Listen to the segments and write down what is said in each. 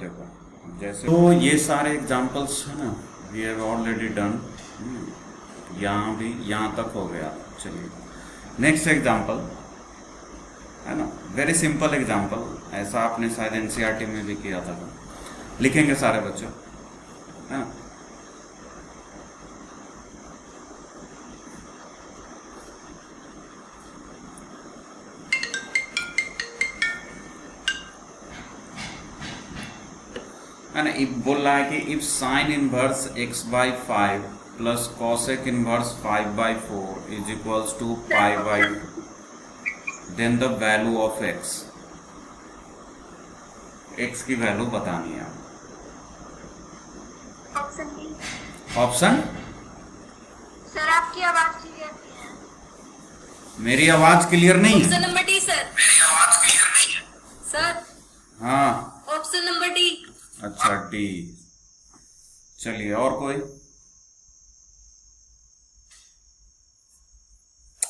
देखो जैसे तो ये सारे एग्जांपल्स है ना, वी हैव ऑलरेडी डन। यहाँ भी यहाँ तक हो गया। चलिए नेक्स्ट एग्जांपल है ना, वेरी सिंपल एग्जांपल, ऐसा आपने शायद एनसीईआरटी में भी किया था। लिखेंगे सारे बच्चों, है ना। है ना, इफ बोल रहा है कि if sine inverse x by 5 plus cosec inverse 5 by 4 is equals to pi by 2, then the value of x की वैल्यू बतानी है। Option D. ऑप्शन सर आपकी आवाज क्लियर नहीं है। मेरी आवाज क्लियर नहीं है? Option number D sir. मेरी आवाज क्लियर नहीं है सर। हाँ ऑप्शन नंबर डी। अच्छा डी। चलिए और कोई?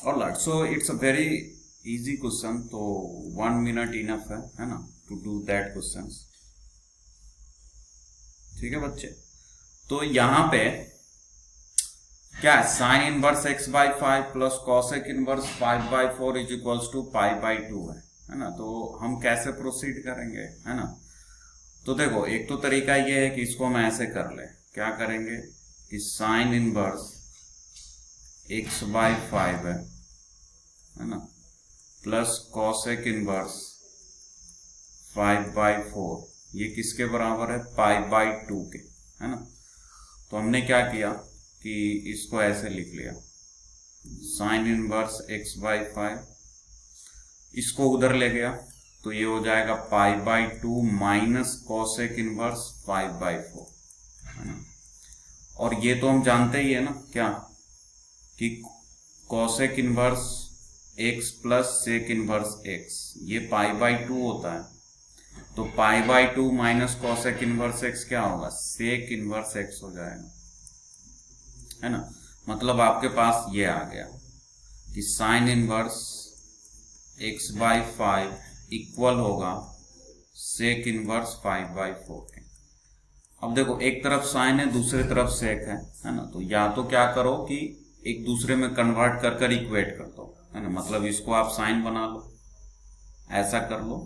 Alright, so it's a very easy question, तो 1 मिनट इनफ है ना, टू डू दैट क्वेश्चन। ठीक है बच्चे, तो यहां पे क्या है, sine inverse x by 5 plus cosec inverse 5 by 4 is equals to pi by 2 है ना। तो हम कैसे प्रोसीड करेंगे, है ना। तो देखो एक तो तरीका ये है कि इसको हम ऐसे कर ले, क्या करेंगे कि साइन इनवर्स x बाई 5 है ना, प्लस कॉसेक इनवर्स 5 बाई 4, ये किसके बराबर है, पाई बाई 2 के, है ना। तो हमने क्या किया कि इसको ऐसे लिख लिया, साइन इनवर्स x बाई 5, इसको उधर ले गया तो ये हो जाएगा पाई by 2 minus cosec inverse 5 by 4, है ना। और ये तो हम जानते ही है ना क्या, कि cosec inverse x plus sec inverse x ये पाई बाई 2 होता है। तो pi by 2 minus cosec inverse x क्या होगा, सेक इनवर्स x हो जाएगा, है ना। मतलब आपके पास ये आ गया कि sign inverse x by 5 equal होगा सेक इनवर्स 5 बाई 4 के। अब देखो एक तरफ साइन है दूसरी तरफ सेक है ना। तो या तो क्या करो कि एक दूसरे में कन्वर्ट कर कर इक्वेट कर दो, है ना। मतलब इसको आप साइन बना लो, ऐसा कर लो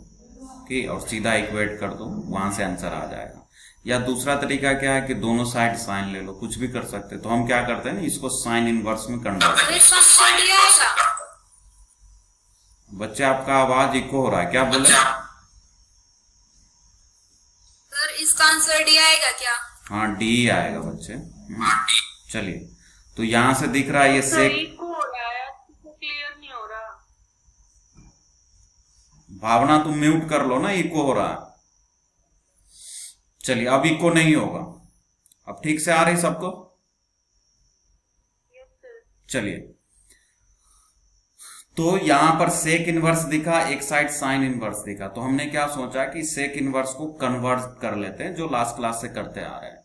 कि और सीधा इक्वेट कर दो, वहां से आंसर आ जाएगा। या दूसरा तरीका क्या है कि दोनों साइड साइन ले लो, कुछ भी कर सकते हैं। तो हम क्या करते हैं ना, इसको साइन इनवर्स में कन्वर्ट करते हैं। बच्चे आपका आवाज इको हो रहा है, क्या बोले? सर इसका आंसर डी आएगा क्या? हाँ डी आएगा बच्चे। चलिए, तो यहां से दिख रहा है ये सेक, इको हो रहा है, क्लियर नहीं हो रहा। भावना तुम म्यूट कर लो ना, इको हो रहा है। चलिए अब इको नहीं होगा, अब ठीक से आ रही सबको? चलिए, तो यहां पर सेक इनवर्स दिखा, एक साइड साइन इनवर्स दिखा, तो हमने क्या सोचा कि सेक इनवर्स को कन्वर्ट कर लेते हैं, जो लास्ट क्लास से करते आ रहे हैं।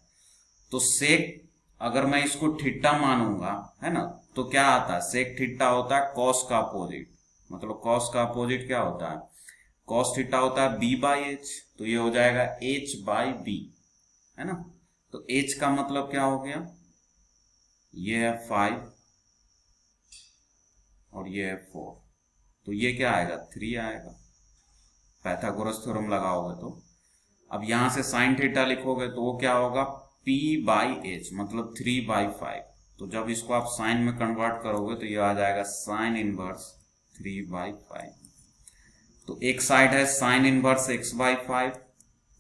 तो सेक अगर मैं इसको थीटा मानूंगा, है ना, तो क्या आता है, सेक थीटा होता है कॉस का अपोजिट। मतलब कॉस का अपोजिट क्या होता है, कॉस थीटा होता है बी बाई एच, तो ये हो जाएगा एच बाई बी, है ना। तो एच का मतलब क्या हो गया, ये है 5 और ये है 4, तो ये क्या आएगा, 3 आएगा, पाइथागोरस थ्योरम लगाओगे तो। अब यहां से साइन थीटा लिखोगे तो वो क्या होगा, P बाई एच, मतलब 3 बाई 5। तो जब इसको आप साइन में कन्वर्ट करोगे तो ये आ जाएगा साइन इनवर्स 3 बाई 5। तो एक साइड है साइन इनवर्स x बाई 5,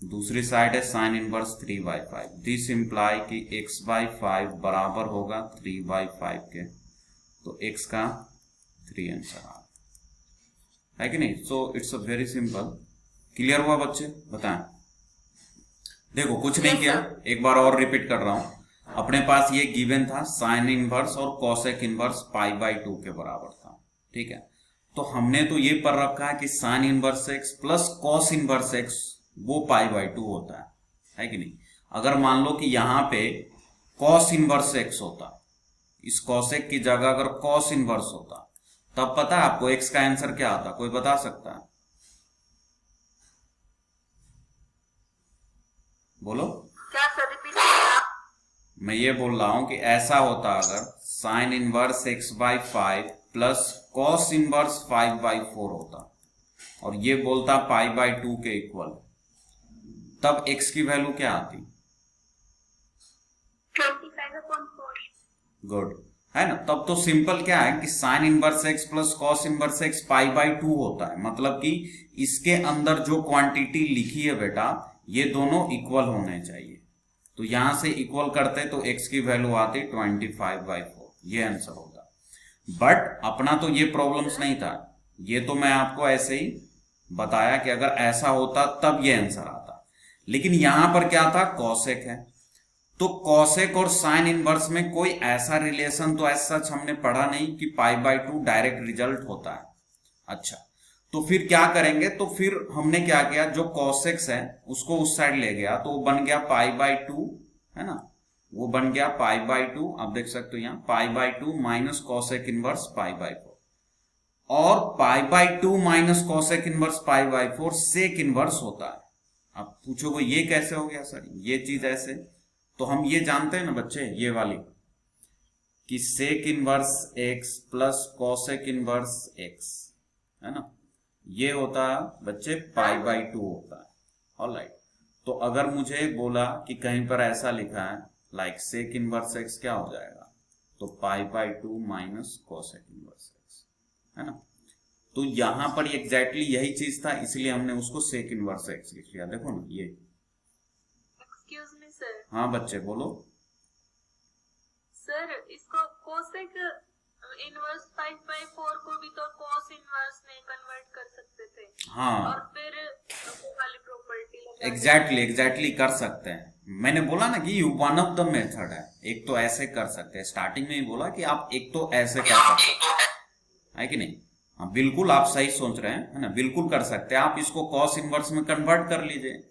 दूसरी साइड है sine inverse 3 by 5। This imply कि x बाई 5 बराबर होगा 3 बाई 5 के, तो x का 3 आंसर आ है कि नहीं। So it's a very simple. Clear हुआ बच्चे, बताएं। देखो कुछ नहीं किया, एक बार और रिपीट कर रहा हूं। अपने पास ये गिवन था साइन इनवर्स और कॉसेक इनवर्स पाई बाई 2 के बराबर था, ठीक है। तो हमने तो ये पढ़ रखा है कि sine inverse x plus cos inverse x वो पाई बाई 2 होता है कि नहीं। अगर मान लो कि यहां पे कॉस इनवर्स एक्स होता, इस कॉसेक की जगह अगर कॉस इनवर्स होता, तब पता है आपको एक्स का आंसर क्या आता, कोई बता सकता है? बोलो। क्या सर रिपीट कीजिए आप? मैं ये बोल रहा हूं कि ऐसा होता अगर sine inverse x/5 plus cos inverse 5/4 होता और ये बोलता π/2 के इक्वल, तब x की वैल्यू क्या आती? 25/4। गुड, है ना। तब तो सिंपल क्या है कि sign inverse x plus cos inverse x π/2 होता है, मतलब कि इसके अंदर जो क्वांटिटी लिखी है बेटा ये दोनों इक्वल होने चाहिए। तो यहां से इक्वल करते तो x की वैल्यू आती 25/4, ये आंसर होता। बट अपना तो ये प्रॉब्लम्स नहीं था, ये तो मैं आपको ऐसे ही बताया कि अगर ऐसा होता तब ये आंसर आता। लेकिन यहां पर क्या था, कॉसेक है, तो कॉसेक और साइन इनवर्स में कोई ऐसा रिलेशन तो ऐसा सच हमने पढ़ा नहीं कि π/2 डायरेक्ट रिजल्ट होता है। अच्छा, तो फिर क्या करेंगे, तो फिर हमने क्या किया, जो कॉसेक्स है उसको उस साइड ले गया तो वो बन गया π/2, है ना, वो बन गया π/2। आप देख सकते हो यहाँ π/2 माइनस कॉसेक इनवर्स π/4, और π/2 minus cosec inverse π/4 sec inverse होता है। अब पूछोगे ये कैसे हो गया सर, ये चीज ऐसे, तो हम ये जानते हैं ना बच्चे, ये वाली कि sec inverse x plus cosec inverse x, है ना, ये होता है बच्चे π/2 होता है। ऑलराइट, तो अगर मुझे बोला कि कहीं पर ऐसा लिखा है लाइक सेक इनवर्स x, क्या हो जाएगा, तो π/2 माइनस कॉसेक इनवर्स x, है ना। तो यहां पर एग्जैक्टली यही चीज था, इसलिए हमने उसको सेक इनवर्स x लिख लिया। देखो ना ये। Excuse me sir. हाँ बच्चे बोलो। सर इसको कोसेक इनवर्स 5/4 को भी तो कॉस इनवर्स में कन्वर्ट कर सकते थे। हाँ और फिर वो वाली प्रॉपर्टी लगा एग्जैक्टली कर सकते हैं। मैंने बोला ना कि वन ऑफ द मेथड है, एक तो ऐसे कर सकते हैं, स्टार्टिंग में ही बोला कि आप एक तो ऐसे कर सकते हैं, है कि नहीं। हाँ बिल्कुल आप सही सोच रहे हैं, है ना, बिल्कुल कर सकते हैं। आप इसको कॉस इनवर्स में कन्वर्ट कर लीजिए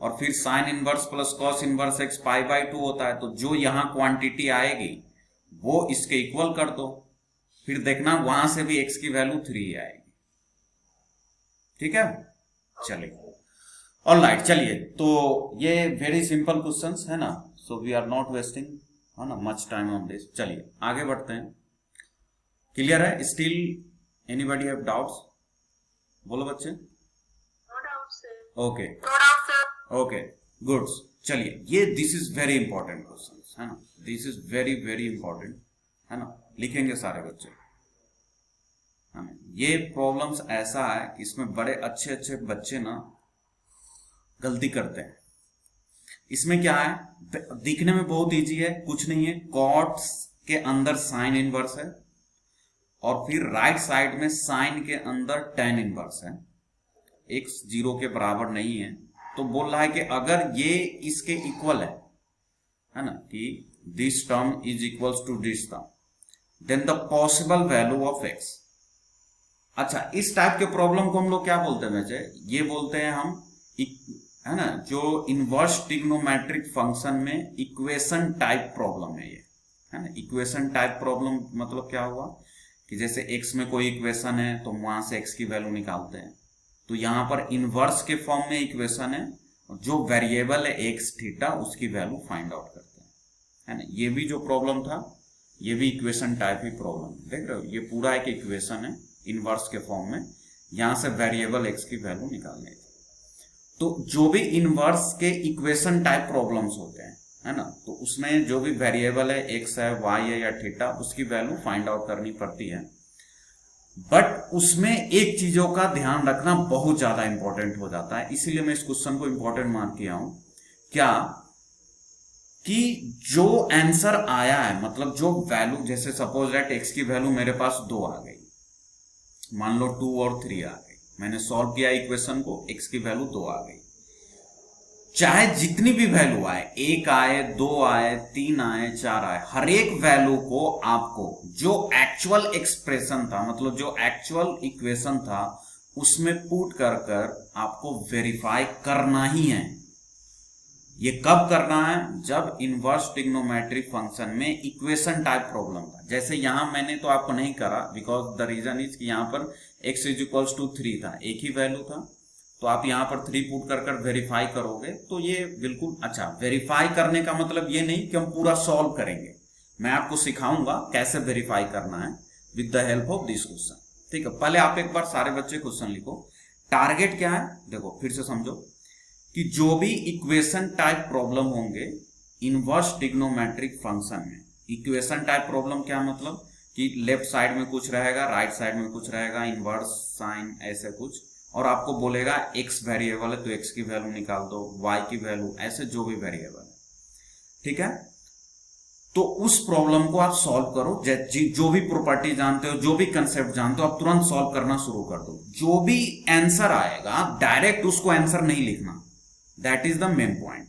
और फिर sine inverse plus cos inverse x π/2 होता है, तो जो यहां क्वांटिटी आएगी वो इसके इक्वल कर दो, फिर देखना वहां से भी x की वैल्यू 3 आएगी। ठीक है, चलिए ऑलराइट, चलिए तो ये वेरी सिंपल क्वेश्चंस है ना, so we are not wasting, है ना, मच टाइम ऑन दिस। चलिए आगे बढ़ते हैं। क्लियर है? Still anybody have doubts? बोलो बच्चे। No doubt sir. Okay no doubt sir. Okay good. चलिए ये this is very important question, है ना, this is very very important, है ना, लिखेंगे सारे बच्चे, है ना। ये प्रॉब्लम्स ऐसा है कि इसमें बड़े अच्छे अच्छे बच्चे ना गलती करते हैं। इसमें क्या है, दिखने में बहुत इजी है, कुछ नहीं है, कॉट्स के अंदर साइन इनवर्स है और फिर राइट साइड में साइन के अंदर टेन इनवर्स है, x 0 के बराबर नहीं है, तो बोल रहा है कि अगर ये इसके इक्वल है ना, कि this term is equals to this term, then the possible value of x। अच्छा, इस टाइप के प्रॉब्लम को हम लोग क्या बोलते हैं बच्चे, ये बोलते हैं हम, है ना, जो इनवर्स ट्रिग्नोमेट्रिक फंक्शन में इक्वेशन टाइप प्रॉब्लम है ये, है ना। इक्वेशन टाइप प्रॉब्लम मतलब क्या हुआ कि जैसे x में कोई इक्वेशन है तो वहां से x की वैल्यू निकालते हैं, तो यहां पर इनवर्स के फॉर्म में इक्वेशन है, जो वेरिएबल है x थीटा उसकी वैल्यू फाइंड आउट करते हैं, है ना। ये भी जो प्रॉब्लम था ये भी इक्वेशन टाइप ही प्रॉब्लम, देख रहे हो, ये पूरा एक इक्वेशन है इनवर्स के फॉर्म में, यहां से वेरिएबल x की वैल्यू निकालनी थी। तो जो भी इनवर्स के इक्वेशन टाइप प्रॉब्लम्स होते हैं, है ना, तो उसमें जो भी वेरिएबल है x है, y है या थीटा, उसकी वैल्यू फाइंड आउट करनी पड़ती है। बट उसमें एक चीजों का ध्यान रखना बहुत ज्यादा इंपॉर्टेंट हो जाता है, इसीलिए मैं इस क्वेश्चन को इंपॉर्टेंट मान किया हूं, क्या कि जो आंसर आया है, मतलब जो वैल्यू, जैसे सपोज दैट x की वैल्यू मेरे पास 2 आ गई, मान लो 2 और 3 आ गई, मैंने सॉल्व किया इक्वेशन को, x की वैल्यू 2 आ गई, चाहे जितनी भी वैल्यू आए, 1 आए, 2 आए, 3 आए, 4 आए, हर एक वैल्यू को आपको जो एक्चुअल एक्सप्रेशन था, मतलब जो एक्चुअल इक्वेशन था, उसमें पुट कर आपको वेरीफाई करना ही है। ये कब करना है, जब इनवर्स ट्रिग्नोमेट्रिक फंक्शन में इक्वेशन टाइप प्रॉब्लम था। जैसे यहां मैंने तो आपको नहीं करा, बिकॉज द रीजन इज कि यहां पर x इज इक्वल्स टू 3 था, एक ही वैल्यू था, तो आप यहाँ पर 3 पुट कर वेरीफाई करोगे तो ये बिल्कुल अच्छा। वेरीफाई करने का मतलब ये नहीं कि हम पूरा सॉल्व करेंगे, मैं आपको सिखाऊंगा कैसे वेरीफाई करना है with the help of this question. ठीक है, पहले आप एक बार सारे बच्चे क्वेश्चन लिखो। टारगेट क्या है, देखो फिर से समझो कि जो भी इक्वेशन टाइप प्रॉब्लम होंगे इनवर्स ट्रिग्नोमेट्रिक फंक्शन में। इक्वेशन टाइप प्रॉब्लम क्या मतलब कि लेफ्ट साइड में कुछ रहेगा, राइट साइड में कुछ रहेगा, इनवर्स साइन ऐसे कुछ, और आपको बोलेगा x वेरिएबल है तो x की वैल्यू निकाल दो, y की वैल्यू, ऐसे जो भी वेरिएबल है। ठीक है, तो उस प्रॉब्लम को आप सॉल्व करो। जो भी प्रॉपर्टी जानते हो, जो भी कंसेप्ट जानते हो, आप तुरंत सॉल्व करना शुरू कर दो। जो भी आंसर आएगा डायरेक्ट उसको आंसर नहीं लिखना, that is the main point.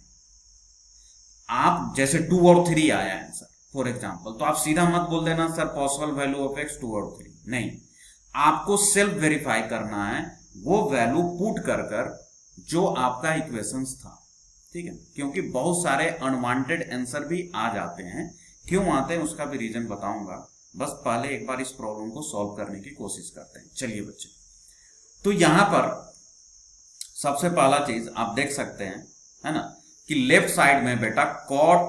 आप जैसे 2 और 3 आया आंसर फॉर एग्जाम्पल, तो आप सीधा मत बोल देना sir possible value of x 2 और 3, नहीं, आपको सेल्फ वेरीफाई करना है वो वैल्यू पुट कर जो आपका इक्वेशंस था। ठीक है, क्योंकि बहुत सारे अनवांटेड आंसर भी आ जाते हैं, क्यों आते हैं उसका भी रीजन बताऊंगा। बस पहले एक बार इस प्रॉब्लम को सॉल्व करने की कोशिश करते हैं। चलिए बच्चे, तो यहां पर सबसे पहला चीज आप देख सकते हैं, है ना, कि लेफ्ट साइड में बेटा कॉट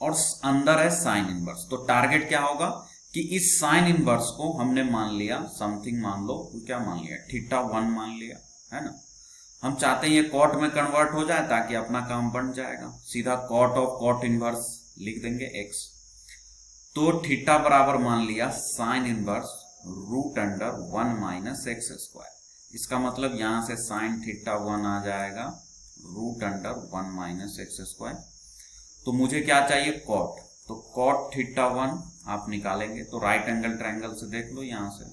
और अंदर है साइन इनवर्स। तो टारगेट क्या होगा कि इस साइन इनवर्स को हमने मान लिया समथिंग, मान लो क्या मान लिया, θ1 मान लिया, है ना। हम चाहते हैं ये कॉट में कन्वर्ट हो जाए ताकि अपना काम बन जाएगा। सीधा कॉट ऑफ कॉट इनवर्स लिख देंगे x। तो थीटा बराबर मान लिया sign inverse √1 minus x square. इसका मतलब यहां से साइन θ1 आ जाएगा √1 माइनस एक्स स्क्वायर। तो मुझे क्या चाहिए, कॉट, तो कॉट θ1 आप निकालेंगे तो राइट एंगल ट्रायंगल से देख लो। यहां से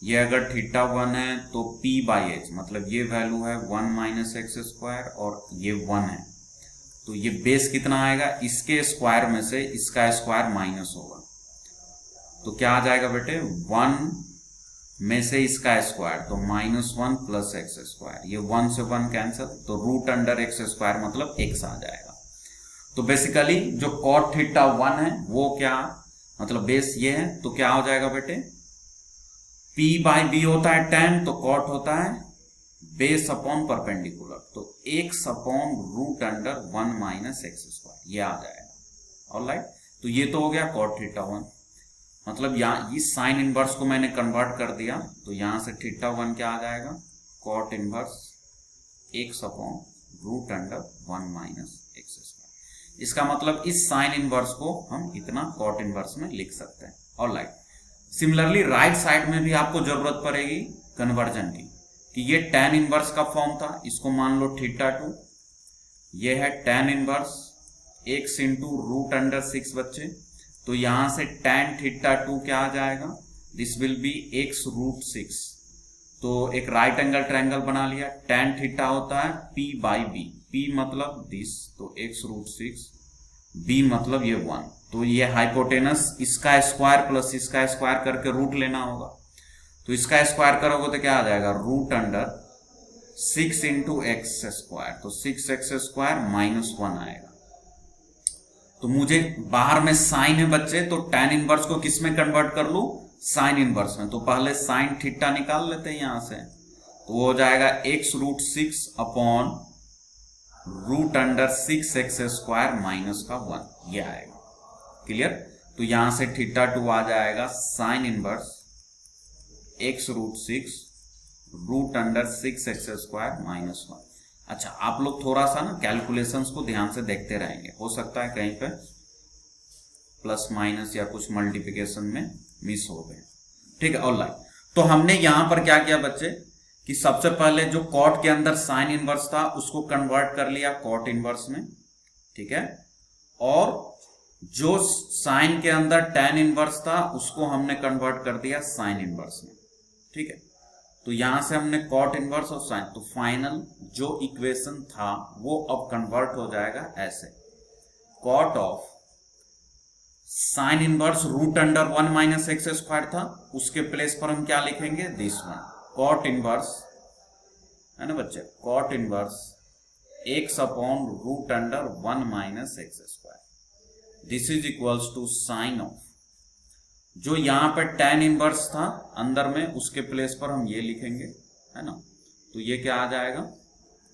ये अगर θ1 है तो p/h मतलब ये वैल्यू है 1 माइनस एक्स स्क्वायर और ये 1 है, तो ये बेस कितना आएगा, इसके स्क्वायर में से इसका स्क्वायर माइनस होगा, तो क्या आ जाएगा बेटे 1 में से इसका स्क्वायर, तो -1 प्लस एक्स स्क्वायर, ये 1 से 1 कैंसिल, तो √x² मतलब x आ जाएगा। तो बेसिकली जो cot θ1 है वो क्या मतलब बेस ये है, तो क्या हो जाएगा बेटे, p/b होता है tan, तो cot होता है बेस अपॉन परपेंडिकुलर, तो x अपॉन √1 माइनस x², ये आ जाएगा। ऑलराइट, तो ये तो हो गया cot θ1, मतलब यहाँ इस साइन इनवर्स को मैंने कन्वर्ट कर दिया, तो यहां से θ1 क्या आ जाएगा, cot inverse x upon √1 minus x²। इसका मतलब इस साइन इनवर्स को हम इतना cot इनवर्स में लिख सकते हैं। ऑलराइट, सिमिलरली राइट साइड में भी आपको जरूरत पड़ेगी कन्वर्जन की, कि ये tan इनवर्स का फॉर्म था, इसको मान लो θ2, ये है tan इनवर्स x इंटू √6 बच्चे, तो यहां से tan θ2 क्या आ जाएगा, दिस विल बी x √6, तो एक राइट एंगल ट्रायंगल बना लिया। tan θ होता है p/b, p मतलब दिस, तो x √6, b मतलब ये 1, तो ये हाइपोटेनस इसका स्क्वायर प्लस इसका स्क्वायर करके रूट लेना होगा, तो इसका स्क्वायर करोगे तो क्या आ जाएगा √6 इंटू x², तो 6x² -1 आएगा। तो मुझे बाहर में साइन है बच्चे, तो tan इनवर्स को किस में कन्वर्ट कर लू, साइन इनवर्स में, तो पहले साइन θ निकाल लेते हैं यहां से, तो वो हो जाएगा x √6 अपॉन √6x² माइनस का 1, ये आएगा। क्लियर, तो यहां से θ2 आ जाएगा sine inverse x √6 √6x² minus 1। अच्छा, आप लोग थोड़ा सा ना कैलकुलेशंस को ध्यान से देखते रहेंगे, हो सकता है कहीं पे प्लस माइनस या कुछ मल्टीप्लिकेशन में मिस हो गए। ठीक है, ऑलराइट, तो हमने यहां पर क्या किया बच्चे कि सबसे पहले जो कॉट के अंदर साइन इनवर्स था उसको कन्वर्ट कर लिया कॉट इनवर्स में, ठीक है, और जो साइन के अंदर tan इनवर्स था उसको हमने कन्वर्ट कर दिया साइन इनवर्स में। ठीक है, तो यहां से हमने कॉट इनवर्स और साइन, तो फाइनल जो इक्वेशन था वो अब कन्वर्ट हो जाएगा ऐसे, cot of sine inverse √1 minus x² था, उसके प्लेस पर हम क्या लिखेंगे, दिस वन, कॉट इनवर्स, है ना बच्चे, cot inverse x upon √1 minus x², this is equals to sine of, जो यहां पर tan इनवर्स था अंदर में उसके प्लेस पर हम ये लिखेंगे, है ना, तो ये क्या आ जाएगा,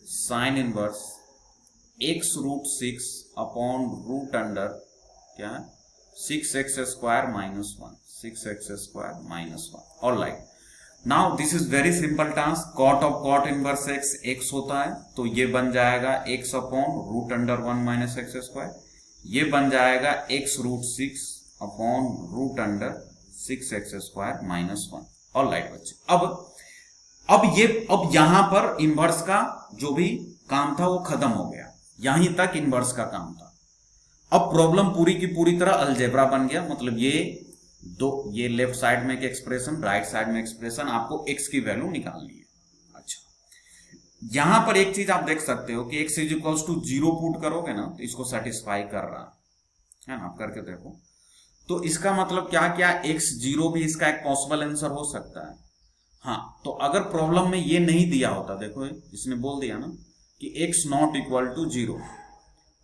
sine inverse x√6 upon root under क्या है 6x² minus 1, 6x² minus 1। Alright, now this is very simple task. Cot of cot inverse x x होता है, तो ये बन जाएगा x upon root under 1 minus x²। ये बन जाएगा x√6 upon root under 6x² minus 1। Alright बच्चे, अब यहां पर इनवर्स का जो भी काम था वो खत्म हो गया, यहीं तक इनवर्स का काम था। अब प्रॉब्लम पूरी की पूरी तरह अलजेब्रा बन गया, मतलब ये लेफ्ट साइड में एक एक्सप्रेशन, राइट साइड में एक्सप्रेशन, आपको x की वैल्यू निकालनी है। अच्छा, यहां पर एक चीज आप देख सकते हो कि x = 0 पुट करोगे ना तो इसको सेटिस्फाई कर रहा है ना, आप करके देखो। तो इसका मतलब क्या x0 भी इसका एक पॉसिबल आंसर हो सकता है। हाँ, तो अगर प्रॉब्लम में ये नहीं दिया होता, देखो इसने बोल दिया ना कि x not = 0,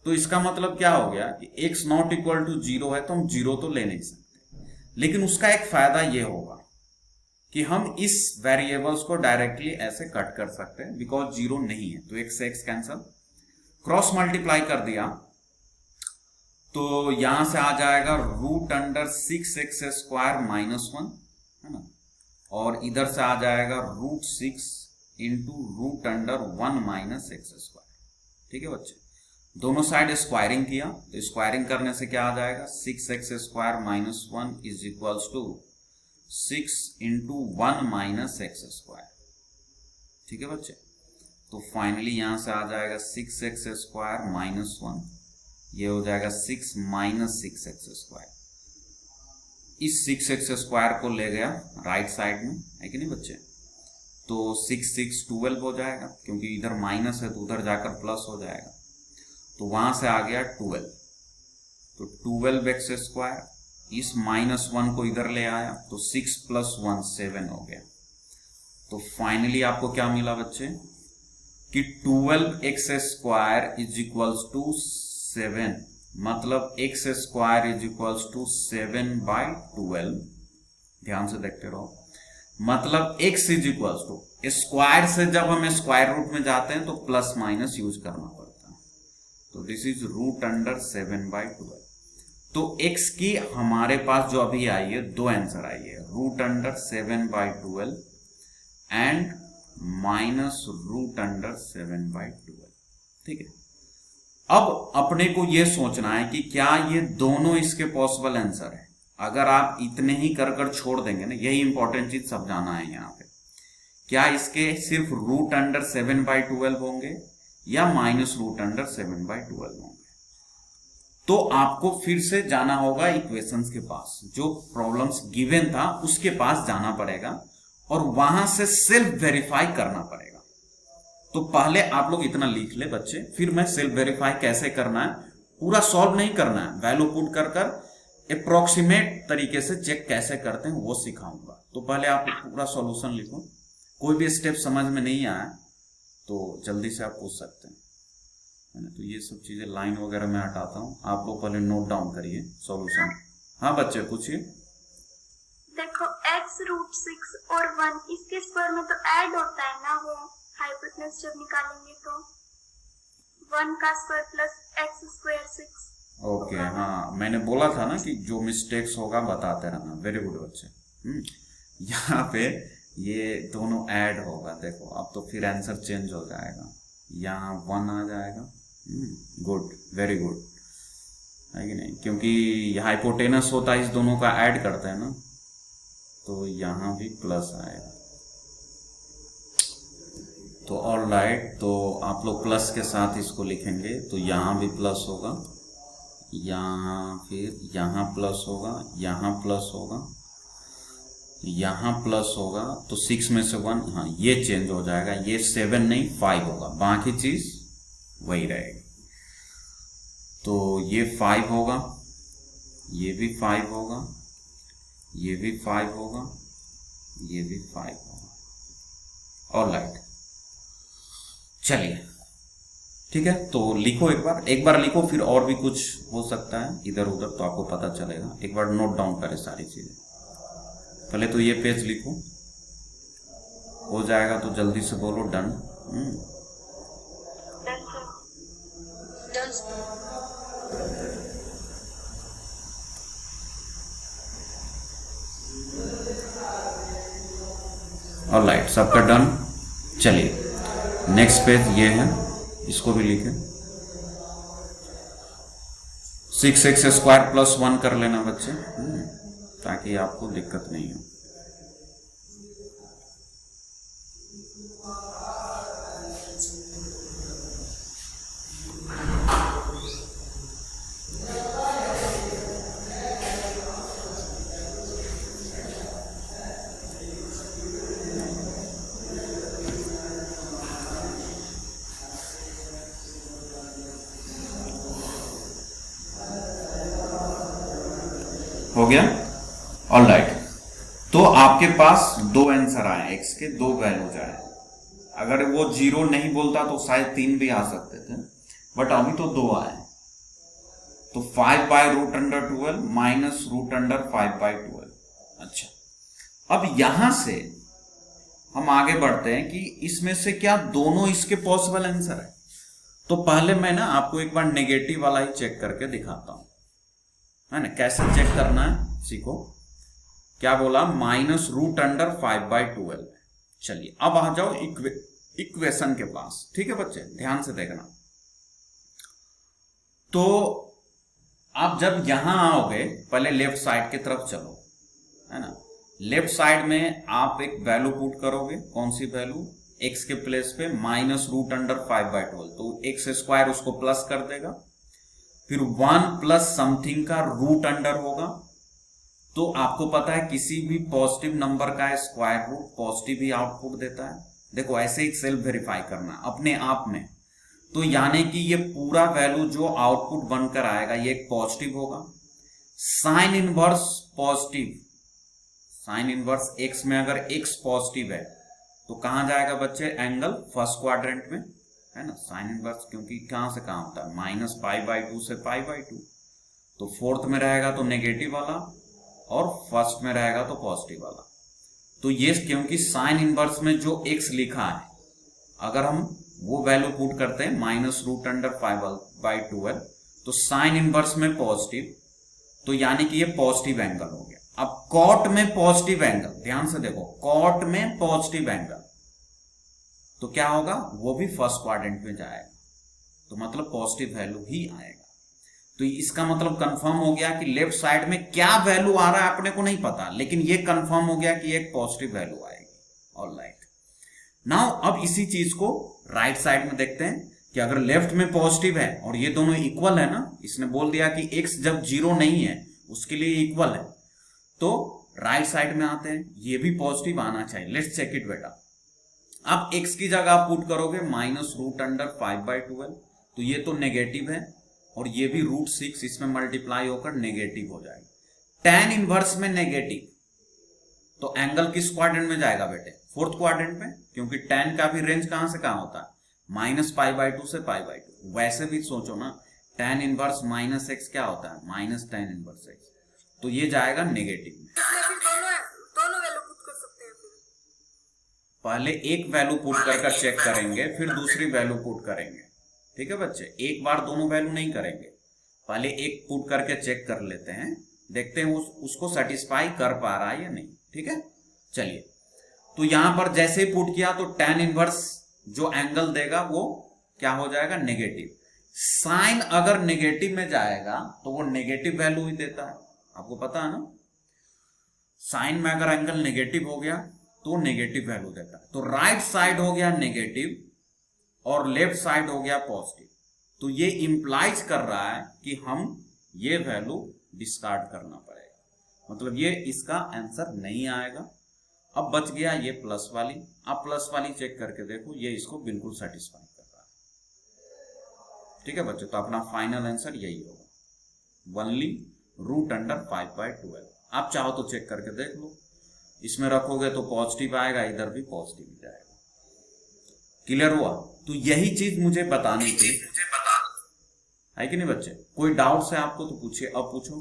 तो इसका मतलब क्या हो गया कि x not = 0 है तो हम 0 तो ले नहीं सकते। लेकिन उसका एक फायदा ये होगा कि हम इस वेरिएबल्स को डायरेक्टली ऐसे कट कर सकते हैं, बिकॉज 0 नहीं है, तो x से x कैंसल, क्रॉस मल्टीप्लाई कर दिया तो यहां से आ जाएगा रूट अंडर 6x² माइनस 1, है ना, और इधर से आ जाएगा √6 into root under 1 minus x²। ठीक है बच्चे, दोनों साइड स्क्वायरिंग किया, तो स्क्वायरिंग करने से क्या आ जाएगा 6x² minus 1 is equals to 6 into 1 minus x²। ठीक है बच्चे, तो फाइनली यहां से आ जाएगा 6x² माइनस 1, ये हो जाएगा 6 माइनस 6x²। इस 6x² को ले गया राइट साइड में, है कि नहीं बच्चे, तो 6 6 12 हो जाएगा, क्योंकि इधर माइनस है तो उधर जाकर प्लस हो जाएगा, तो वहां से आ गया 12, तो 12x², इस -1 को इधर ले आया तो 6 + 1 7 हो गया। तो फाइनली आपको क्या मिला बच्चे कि 12x² इज इक्वल्स टू 7, मतलब x² इज इक्वल्स टू 7/12। ध्यान से देखते रहो, मतलब x is equals to square से जब हम स्क्वायर रूट में जाते हैं तो प्लस माइनस यूज करना पड़ता है, तो दिस इज रूट अंडर 7/12। तो x की हमारे पास जो अभी आई है, दो आंसर आई है, root under 7/12 and minus root under 7/12। ठीक है, अब अपने को यह सोचना है कि क्या ये दोनों इसके पॉसिबल आंसर है। अगर आप इतने ही कर छोड़ देंगे ना, यही इंपॉर्टेंट चीज समझाना है यहाँ पे, क्या इसके सिर्फ रूट अंडर 7/12 होंगे या माइनस रूट अंडर 7/12 होंगे। तो आपको फिर से जाना होगा इक्वेशंस के पास, जो प्रॉब्लम्स गिवन था उसके पास जाना पड़ेगा और वहां से सेल्फ वेरीफाई करना पड़ेगा। तो पहले आप लोग इतना लिख ले बच्चे, फिर मैं सेल्फ वेरीफाई कैसे करना है, पूरा सॉल्व नहीं करना है, वैल्यू पुट कर अप्रोक्सीमेट तरीके से चेक कैसे करते हैं वो सिखाऊंगा। तो पहले आप पूरा सॉल्यूशन लिखो, कोई भी स्टेप समझ में नहीं आया तो जल्दी से आप पूछ सकते हैं, है ना। तो ये सब चीजें लाइन वगैरह मैं हटाता हूँ, आप लोग पहले नोट डाउन करिए सॉल्यूशन। हाँ बच्चे पूछिए। देखो x√6 और 1 इसके स्क्वायर में तो ऐड होता है ना, वो हाइपोटेनस जब निकालेंगे तो 1 का स्क्वायर प्लस x² 6। ओके, हाँ मैंने बोला था ना कि जो मिस्टेक्स होगा बताते रहना। वेरी गुड बच्चे। यहाँ पे ये दोनों ऐड होगा, देखो अब तो फिर आंसर चेंज हो जाएगा, यहाँ 1 आ जाएगा। गुड, वेरी गुड, है कि नहीं, क्योंकि हाइपोटेनस होता है, इस दोनों का ऐड करते हैं ना, तो यहाँ भी प्लस आएगा। तो ऑल राइट, तो आप लोग प्लस के साथ इसको लिखेंगे, तो यहाँ भी प्लस होगा, यहाँ फिर यहाँ प्लस होगा, यहाँ प्लस होगा, यहाँ प्लस होगा, तो 6 में से 1, हाँ ये चेंज हो जाएगा, ये 7 नहीं 5 होगा, बाकी चीज वही रहेगी। तो ये 5 होगा, ये भी 5 होगा, ये भी 5 होगा, ये भी 5 होगा। ऑलराइट, चलिए ठीक है, तो लिखो एक बार लिखो, फिर और भी कुछ हो सकता है इधर उधर, तो आपको पता चलेगा। एक बार नोट डाउन करें सारी चीजें। पहले तो ये पेज लिखो, हो जाएगा तो जल्दी से बोलो done. Done sir. Done sir. Alright, सबका डन। चलिए नेक्स्ट पेज ये है, इसको भी लिखे। 6x² + 1 कर लेना बच्चे, ताकि आपको दिक्कत नहीं हो। हो गया? ऑलराइट, तो आपके पास दो आंसर आए, x के दो वैल्यूज आए। अगर वो 0 नहीं बोलता तो शायद 3 भी आ सकते थे, बट अभी तो 2 आए। तो 5/√12 माइनस √5/12। अच्छा, अब यहां से हम आगे बढ़ते हैं कि इसमें से क्या दोनों इसके पॉसिबल आंसर है। तो पहले मैं ना आपको एक बार नेगेटिव वाला ही चेक करके दिखाता हूं, है ना। कैसे चेक करना है सीखो। क्या बोला? -√5/12। चलिए अब आ जाओ इक्वेशन के पास। ठीक है बच्चे, ध्यान से देखना। तो आप जब यहां आओगे, पहले लेफ्ट साइड की तरफ चलो, है ना। लेफ्ट साइड में आप एक वैल्यू पुट करोगे। कौन सी वैल्यू? x के प्लेस पे -√5/12। तो x² उसको प्लस कर देगा, फिर 1 प्लस समथिंग का रूट अंडर होगा। तो आपको पता है किसी भी पॉजिटिव नंबर का स्क्वायर रूट पॉजिटिव ही आउटपुट देता है। देखो ऐसे ही सेल्फ वेरीफाई करना अपने आप में। तो यानी कि ये पूरा वैल्यू जो आउटपुट बनकर आएगा ये एक पॉजिटिव होगा। Sine inverse positive, sign inverse x में अगर x पॉजिटिव है तो कहां जाएगा बच्चे? एंगल फर्स्ट क्वाड्रेंट में, है ना। साइन इनवर्स क्योंकि कहां से कहां होता है? -π/2 से π/2। तो फोर्थ में रहेगा तो नेगेटिव वाला, और फर्स्ट में रहेगा तो पॉजिटिव वाला। तो ये क्योंकि साइन इनवर्स में जो x लिखा है, अगर हम वो वैल्यू पुट करते हैं -√5/12, तो साइन इनवर्स में पॉजिटिव, तो यानी कि ये पॉजिटिव एंगल हो गया। अब कॉट में पॉजिटिव एंगल, ध्यान से देखो, कॉट में पॉजिटिव एंगल तो क्या होगा? वो भी फर्स्ट क्वाड्रेंट में जाएगा, तो मतलब पॉजिटिव वैल्यू ही आएगा। तो इसका मतलब कंफर्म हो गया कि लेफ्ट साइड में क्या वैल्यू आ रहा है अपने को नहीं पता, लेकिन ये कंफर्म हो गया कि एक पॉजिटिव वैल्यू आएगी। ऑलराइट, नाउ अब इसी चीज को राइट साइड में देखते हैं कि अगर लेफ्ट में पॉजिटिव है और ये दोनों इक्वल है ना, इसने बोल दिया कि x जब 0 नहीं है उसके लिए इक्वल है, तो राइट साइड में आते हैं, ये भी पॉजिटिव आना चाहिए। लेट्स चेक इट बेटा। अब x की जगह आप पुट करोगे -√5/12, तो ये तो नेगेटिव है, और ये भी √6 इसमें मल्टीप्लाई होकर नेगेटिव हो जाएगा। tan इनवर्स में नेगेटिव, तो एंगल किस क्वाड्रेंट में जाएगा बेटे? फोर्थ क्वाड्रेंट में, क्योंकि tan का भी रेंज कहां से कहां होता है? -π/2 से π/2। वैसे भी सोचो ना, tan इनवर्स -x क्या होता है? -tan इनवर्स x, तो ये जाएगा नेगेटिव में। दोनों वैल्यू पुट कर सकते हैं। पहले एक वैल्यू पुट कर चेक करेंगे, फिर दूसरी वैल्यू पुट करेंगे। ठीक है बच्चे, एक बार दोनों वैल्यू नहीं करेंगे, पहले एक पुट करके चेक कर लेते हैं, देखते हैं उसको सेटिस्फाई कर पा रहा है या नहीं। ठीक है, चलिए। तो यहां पर जैसे ही पुट किया तो tan इनवर्स जो एंगल देगा वो क्या हो जाएगा? नेगेटिव। साइन अगर नेगेटिव में जाएगा तो वो नेगेटिव वैल्यू ही देता है, आपको पता है ना। साइन में अगर एंगल नेगेटिव हो गया तो नेगेटिव वैल्यू देता है। तो राइट साइड हो गया नेगेटिव और लेफ्ट साइड हो गया पॉजिटिव, तो ये इंप्लाइज कर रहा है कि हम ये वैल्यू डिस्कार्ड करना पड़ेगा, मतलब ये इसका आंसर नहीं आएगा। अब बच गया ये प्लस वाली। आप प्लस वाली चेक करके देखो, ये इसको बिल्कुल सेटिस्फाई कर रहा है। ठीक है बच्चों, तो अपना फाइनल आंसर यही होगा, ओनली √5/12। आप चाहो तो चेक करके देख लो, इसमें रखोगे तो पॉजिटिव आएगा, इधर भी पॉजिटिव जाएगा। क्लियर हुआ? तो यही चीज मुझे बतानी थी, है कि नहीं बच्चे? कोई डाउट है आपको तो पूछिए, अब पूछो।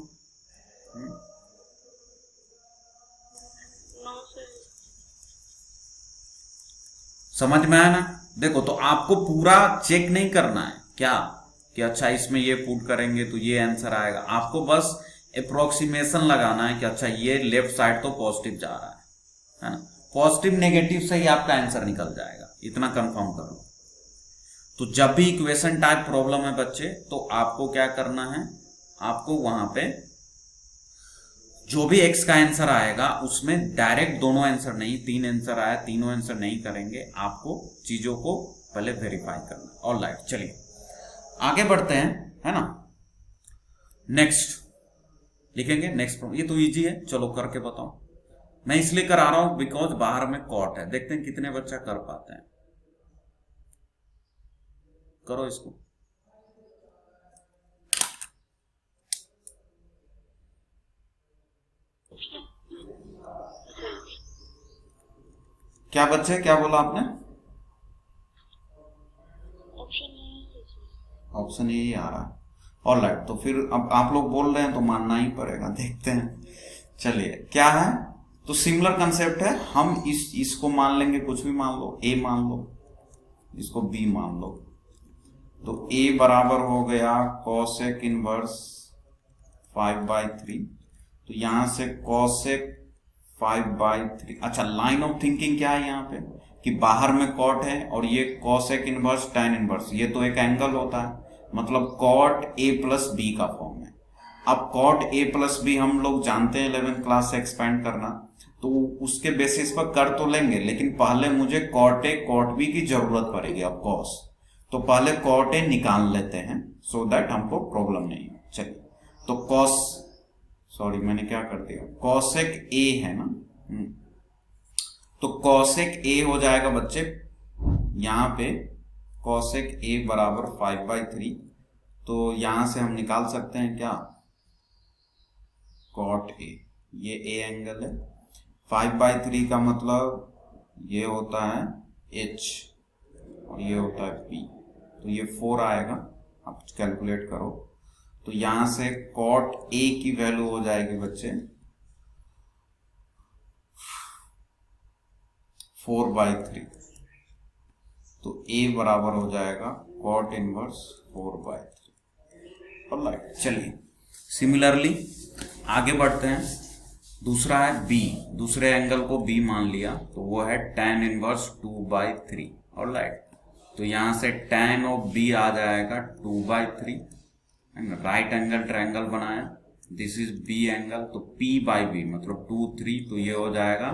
No sir. समझ में आया ना? देखो, तो आपको पूरा चेक नहीं करना है क्या कि अच्छा इसमें ये पुट करेंगे तो ये आंसर आएगा। आपको बस अप्रोक्सीमेशन लगाना है कि अच्छा ये लेफ्ट साइड तो पॉजिटिव जा रहा है ना? पॉजिटिव नेगेटिव से ही आपका आंसर निकल जाएगा, इतना कंफर्म कर लो। तो जब भी इक्वेशन टाइप प्रॉब्लम है बच्चे, तो आपको क्या करना है, आपको वहां पे जो भी x का आंसर आएगा उसमें डायरेक्ट दोनों आंसर नहीं, 3 आंसर आया, तीनों आंसर नहीं करेंगे, आपको चीजों को पहले वेरीफाई करना। ऑलराइट, चलिए आगे बढ़ते हैं, है ना? नेक्स्ट लिखेंगे, नेक्स्ट प्रॉब्लम। ये तो इजी है, चलो करके बताओ। मैं इसलिए करा रहा हूं बिकॉज बाहर में कॉट है, देखते हैं कितने बच्चा कर पाते हैं। करो इसको। क्या बच्चे, क्या बोला आपने? ऑप्शन ए ही आ रहा है। ऑलराइट, तो फिर अब आप लोग बोल रहे हैं तो मानना ही पड़ेगा, देखते हैं। चलिए क्या है, तो सिमिलर कंसेप्ट है। हम इसको मान लेंगे, कुछ भी मान लो, ए मान लो, इसको बी मान लो। तो ए बराबर हो गया कॉसेक इनवर्स 5/3। तो यहां से कॉसेक 5/3। अच्छा, लाइन ऑफ थिंकिंग क्या है यहाँ पे कि बाहर में कॉट है और ये कॉसेक इनवर्स tan इनवर्स, ये तो एक एंगल होता है, मतलब कॉट a प्लस बी का फॉर्म है। अब कॉट a प्लस बी हम लोग जानते हैं 11th क्लास से एक्सपेंड करना, तो उसके बेसिस पर कर तो लेंगे, लेकिन पहले मुझे कॉट a कॉट b की जरूरत पड़ेगी। अब कॉस, तो पहले कॉट a निकाल लेते हैं सो दैट हमको प्रॉब्लम नहीं हो। चलिए, तो कॉस, सॉरी मैंने क्या कर दिया, कॉसेक ए है ना, तो कॉसेक ए हो जाएगा बच्चे यहां पे कॉसेक ए बराबर 5/3। तो यहां से हम निकाल सकते हैं क्या, कॉट ए, ये ए एंगल है, 5/3 का मतलब ये होता है एच और ये होता है पी, तो ये 4 आएगा। आप कैलकुलेट करो, तो यहां से कॉट ए की वैल्यू हो जाएगी बच्चे 4/3। तो ए बराबर हो जाएगा कॉट इनवर्स 4/3। ऑलराइट, चलिए सिमिलरली आगे बढ़ते हैं। दूसरा है बी, दूसरे एंगल को बी मान लिया, तो वो है tan इनवर्स 2/3। ऑलराइट, तो यहां से tan ऑफ बी आ जाएगा 2/3। राइट एंगल ट्रायंगल बनाया, दिस इज बी एंगल, तो p/b मतलब 2 3, तो ये हो जाएगा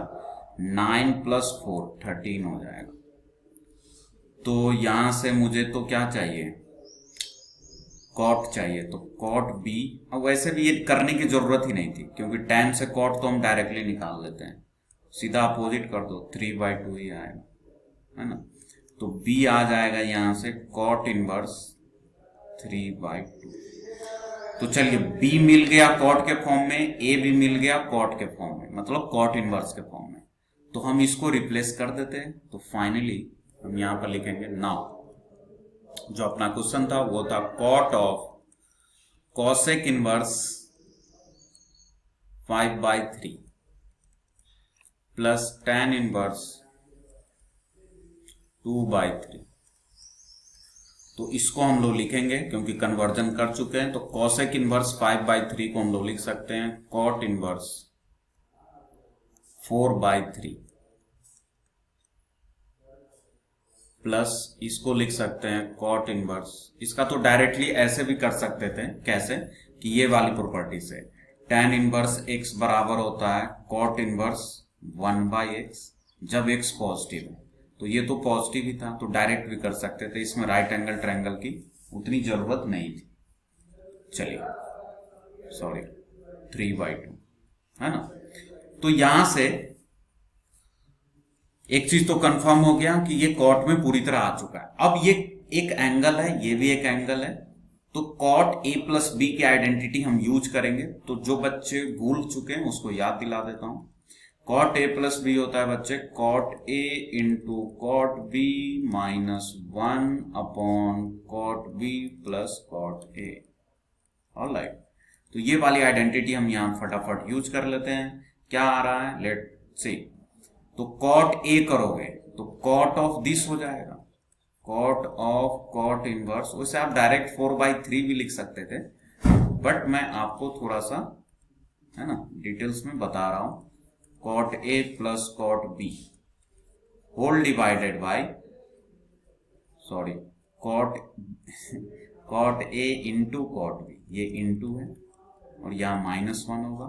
9 + 4 13 हो जाएगा। तो यहां से मुझे तो क्या चाहिए, कॉट चाहिए, तो कॉट बी। अब वैसे भी ये करने की जरूरत ही नहीं थी क्योंकि tan से कॉट तो हम डायरेक्टली निकाल लेते हैं, सीधा अपोजिट कर दो, 3/2 ही आएगा, है ना? तो b आ जाएगा यहां से कॉट इनवर्स 3/2। तो चलिए b मिल गया कॉट के फॉर्म में, a भी मिल गया कॉट के फॉर्म में, मतलब कॉट इनवर्स के फॉर्म में। तो हम इसको रिप्लेस कर देते हैं। तो फाइनली हम यहां पर लिखेंगे, नाउ जो अपना क्वेश्चन था वो था cot of cosec inverse 5/3 plus tan inverse 2/3। तो इसको हम लोग लिखेंगे क्योंकि कन्वर्जन कर चुके हैं, तो कॉसेक इनवर्स 5/3 को हम लोग लिख सकते हैं कॉट इनवर्स 4/3 प्लस इसको लिख सकते हैं कॉट इनवर्स। इसका तो डायरेक्टली ऐसे भी कर सकते थे, कैसे कि ये वाली प्रॉपर्टी से tan इनवर्स x बराबर होता है कॉट इनवर्स 1/x जब x पॉजिटिव है। तो ये तो पॉजिटिव ही था, तो डायरेक्ट भी कर सकते थे, इसमें राइट एंगल ट्रायंगल की उतनी जरूरत नहीं थी। चलिए सॉरी 3/2, है ना? तो यहां से एक चीज तो कंफर्म हो गया कि ये कॉट में पूरी तरह आ चुका है। अब ये एक एंगल है, ये भी एक एंगल है, तो कॉट a प्लस बी की आइडेंटिटी हम यूज करेंगे। तो जो बच्चे भूल चुके हैं उसको याद दिला देता हूं। कॉट a प्लस बी होता है बच्चे cot a into cot b minus 1 upon cot b plus cot a। Alright, तो ये वाली आइडेंटिटी हम यहां फटाफट यूज कर लेते हैं। क्या आ रहा है, लेट सी। तो कॉट a करोगे तो कॉट ऑफ दिस हो जाएगा, कॉट ऑफ कॉट इनवर्स। वैसे आप डायरेक्ट 4/3 भी लिख सकते थे, बट मैं आपको थोड़ा सा है ना डिटेल्स में बता रहा हूं। Cot A plus cot B whole divided by sorry cot A into cot B, ये इंटू है और यहाँ -1 होगा।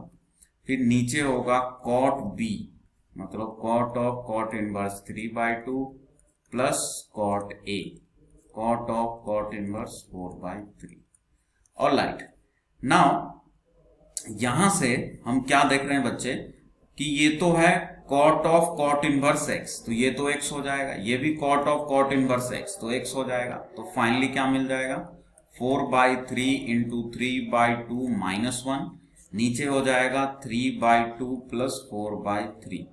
फिर नीचे होगा कॉट बी, मतलब cot of cot inverse 3/2 plus cot A, cot of cot inverse 4/3। Alright, now यहां से हम क्या देख रहे हैं बच्चे कि ये तो है cot of cot inverse x, तो ये तो x हो जाएगा, ये भी cot of cot inverse x, तो x हो जाएगा। तो फाइनली क्या मिल जाएगा, 4/3 इंटू 3/2 -1, नीचे हो जाएगा 3/2 प्लस 4/3।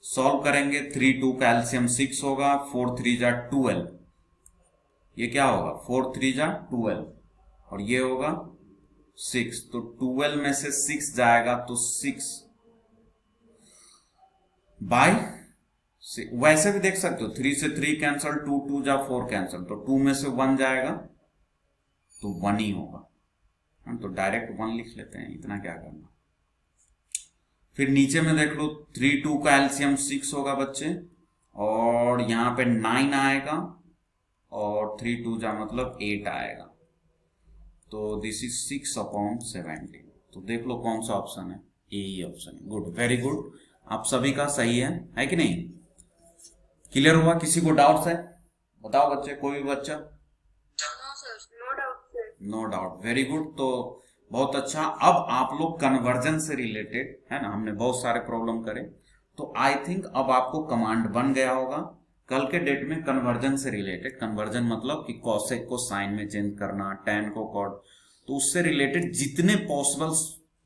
सॉल्व करेंगे, 3 2 का एलसीएम 6 होगा, 4 3 जा 12, ये क्या होगा 4 3 जा 12 और ये होगा 6, तो 12 में से 6 जाएगा तो 6 बाय, वैसे भी देख सकते हो 3 से 3 कैंसल, 2 2 जा 4 कैंसल, तो 2 में से 1 जाएगा तो 1 ही होगा, तो डायरेक्ट 1 लिख लेते हैं, इतना क्या करना। फिर नीचे में देख लो 3 2 का एलसीएम 6 होगा बच्चे, और यहाँ पे 9 आएगा और 3 2 जा मतलब 8 आएगा, तो दिस इज 6/17। तो देख लो कौन सा ऑप्शन है, ए ही ऑप्शन है। गुड, वेरी गुड, आप सभी का सही है कि नहीं? क्लियर हुआ? किसी को डाउट्स है? बताओ बच्चे, कोई भी बच्चा? No doubt, very good. तो बहुत अच्छा। अब आप लोग कन्वर्जन से रिलेटेड है ना, हमने बहुत सारे प्रॉब्लम करे, तो आई थिंक अब आपको कमांड बन गया होगा। कल के डेट में कन्वर्जन से रिलेटेड, कन्वर्जन मतलब कि कॉसेक को साइन में चेंज करना, टैन को कॉट, तो उससे रिलेटेड जितने पॉसिबल,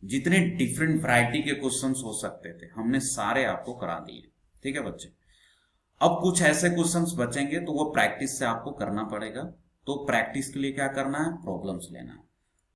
जितने डिफरेंट वैरायटी के क्वेश्चंस हो सकते थे, हमने सारे आपको करा दिए। ठीक है बच्चे, अब कुछ ऐसे क्वेश्चंस बचेंगे तो वो प्रैक्टिस से आपको करना पड़ेगा। तो प्रैक्टिस के लिए क्या करना है, प्रॉब्लम्स लेना है।